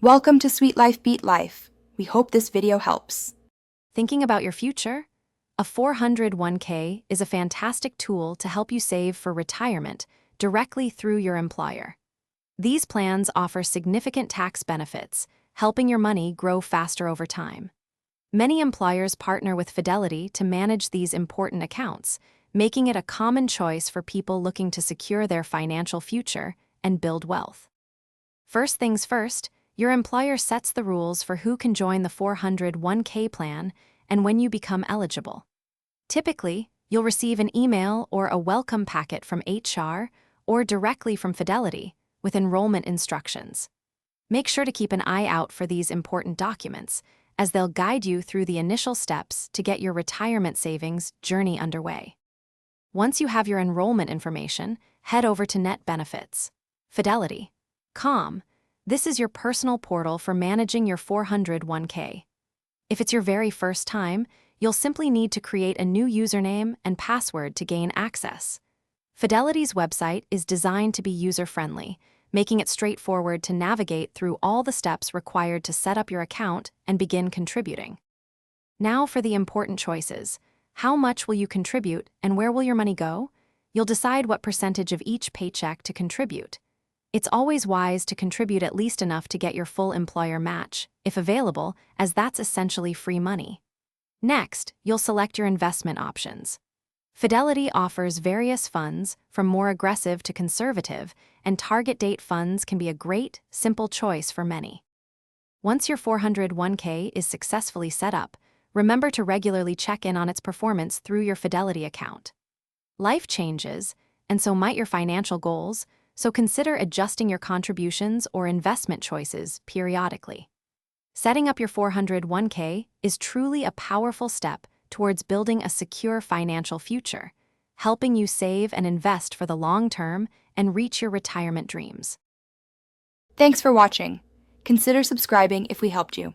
Welcome to Sweet Life Beat Life. We hope this video helps. Thinking about your future? A 401k is a fantastic tool to help you save for retirement directly through your employer. These plans offer significant tax benefits, helping your money grow faster over time. Many employers partner with Fidelity to manage these important accounts, making it a common choice for people looking to secure their financial future and build wealth. First things first, your employer sets the rules for who can join the 401k plan and when you become eligible. Typically, you'll receive an email or a welcome packet from HR or directly from Fidelity with enrollment instructions. Make sure to keep an eye out for these important documents, as they'll guide you through the initial steps to get your retirement savings journey underway. Once you have your enrollment information, head over to Net Benefits. Fidelity.com. This is your personal portal for managing your 401k. If it's your very first time, you'll simply need to create a new username and password to gain access. Fidelity's website is designed to be user-friendly, making it straightforward to navigate through all the steps required to set up your account and begin contributing. Now for the important choices. How much will you contribute and where will your money go? You'll decide what percentage of each paycheck to contribute. It's always wise to contribute at least enough to get your full employer match, if available, as that's essentially free money. Next, you'll select your investment options. Fidelity offers various funds, from more aggressive to conservative, and target date funds can be a great, simple choice for many. Once your 401k is successfully set up, remember to regularly check in on its performance through your Fidelity account. Life changes, and so might your financial goals, so consider adjusting your contributions or investment choices periodically. Setting up your 401k is truly a powerful step towards building a secure financial future, helping you save and invest for the long term and reach your retirement dreams. Thanks for watching. Consider subscribing if we helped you.